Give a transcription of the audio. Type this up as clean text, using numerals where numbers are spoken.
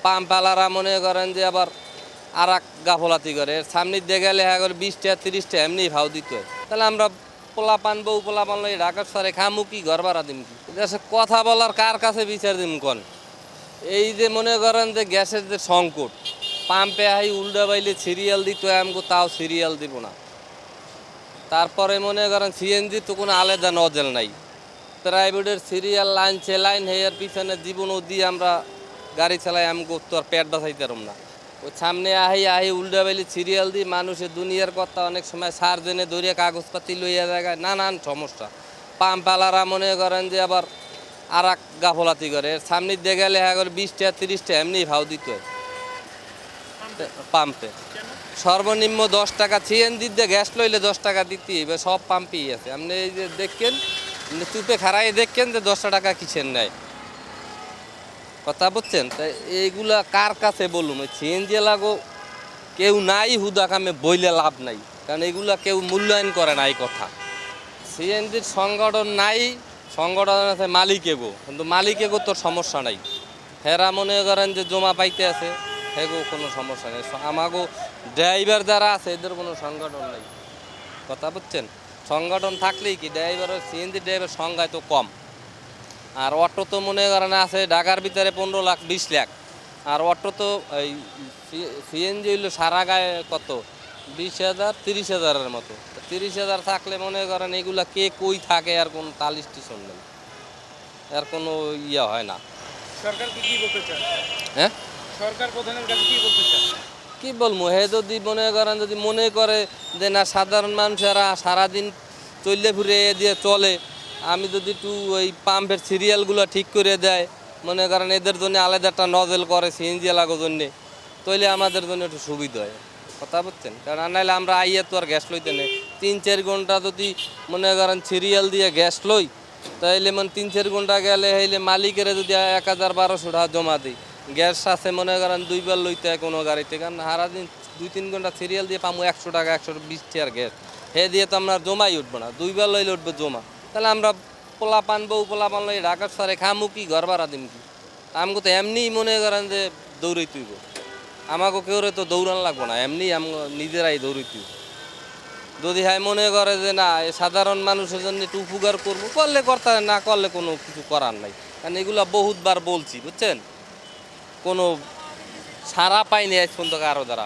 পাম্পালারা মনে করেন যে আবার আর এক গাফলাতি করে, এর সামনে দিয়ে গেলে হ্যাঁ করে 20টা 30টা এমনি ভাও দিতে হয়। তাহলে আমরা পোলা পান বউ পোলা পানলো এই ঢাকার সারে খামু কি ঘর ভাড়া দিম কি? দেশে কথা বলার কার কাছে বিচার দিম কোন? এই যে মনে করেন যে গ্যাসের যে সংকট, পাম্পে আহি উল্টা বাইলে সিরিয়াল দিত আমগো, তাও সিরিয়াল দিব না। তারপরে মনে করেন সিএনজি তো কোনো আলাদা নজেল নাই, প্রাইভেটের সিরিয়াল লাইন লাইন হেয়ার পিছনে জীবনও দিয়ে আমরা গাড়ি চালাই, আমগো তো আর পেট বাঁচাইতে পারব না। ওই সামনে আহি উল্টা বাইলে সিরিয়াল দিই, মানুষের দুনিয়ার কথা অনেক সময় সার্জেনে ধরিয়া কাগজপাতি লইয়া জায়গায় নানান সমস্যা। পাম্পালারা মনে করেন যে আবার আর এক গাফলাতি করে, এর সামনে দিয়ে গেলে হ্যাঁ করে 20টা 30টা এমনি ভাও দিতে হয় পাম্পে। সর্বনিম্ন 10 টাকা, সিএনজি দিয়ে গ্যাস লইলে 10 টাকা দিতে হবে, সব পাম্পেই আছে। আপনি এই যে দেখেন, চুপে খাড়াই দেখেন যে 10 টাকা কিসের নেয়, কথা বুঝছেন? তাই এইগুলা কার কাছে বলুম? সিএনজি লাগো কেউ নাই, হুদা কামে বইলে লাভ নাই, কারণ এগুলা কেউ মূল্যায়ন করে না। এই কথা, সিএনজির সংগঠন নাই, সংগঠন আছে মালিক এগো, কিন্তু মালিক এগো তোর সমস্যা নাই। হেরা মনে করেন যে জমা পাইতে আছে, হেগো কোনো সমস্যা নেই। আমাগো ড্রাইভার যারা আছে এদের কোনো সংগঠন নেই, কথা বুঝছেন? সংগঠন থাকলেই কি ড্রাইভারের, সিএনজি ড্রাইভার সংখ্যায় তো কম। আর অটো তো মনে করেন আছে ঢাকার ভিতরে 15 লাখ 20 লাখ, আর অটো তো এই সিএনজি হইলো সারা গায়ে কত 20,000 30,000-এর মতো। 30,000 থাকলে মনে করেন এগুলা কে কই থাকে আর কোনো তাল স্টেশন নেই, আর কোনো ইয়ে হয় না। সরকারকে কি বলতে চান? হ্যাঁ, সরকার প্রধানের কাছে কি বলতে চান? কি বলবো, হে যদি মনে করেন যদি মনে করে যে না সাধারণ মানুষেরা সারাদিন চললে ফিরে এ দিয়ে চলে, আমি যদি একটু ওই পাম্পের সিরিয়ালগুলো ঠিক করে দেয়, মনে করেন এদের জন্য আলাদা একটা নজেল করে সিএনজি লাগার জন্যে, তাইলে আমাদের জন্য একটু সুবিধা হয়, কথা বুঝছেন? কারণ আর নাহলে আমরা আইয়া তো আর গ্যাস লইতে নেই। 3-4 ঘন্টা যদি মনে করেন সিরিয়াল দিয়ে গ্যাস লই, তাইলে মানে 3-4 ঘন্টা গেলে হইলে মালিকের যদি 1,000-1,200 টাকা জমা দিই, গ্যাস আছে মনে করেন 2 বার লইতে হয় কোনো গাড়িতে, কারণ সারাদিন 2-3 ঘন্টা সিরিয়াল দিয়ে পামু 100 টাকা 120 টাকার গ্যাস, হে দিয়ে তো আমরা জমাই উঠবো না, 2 বার লইলে উঠবো জমা। তাহলে আমরা পোলা পান বউ পোলা পান লই ঢাকার সারে খামু কি ঘর ভাড়া দিম কি? আমাকে তো এমনিই মনে করেন যে দৌড়াই তুইব, আমাকে কেউ তো দৌড়ান লাগবো না, এমনি নিজেরাই দৌড়াই তুইব। যদি হ্যাঁ মনে করে যে না এ সাধারণ মানুষের জন্য একটু উপকার করবো, করলে করতে হয়, না করলে কোনো কিছু করার নাই। কারণ এগুলা বহুতবার বলছি, বুঝছেন, কোনো সারা পাইনি আজ পর্যন্ত কারো দ্বারা।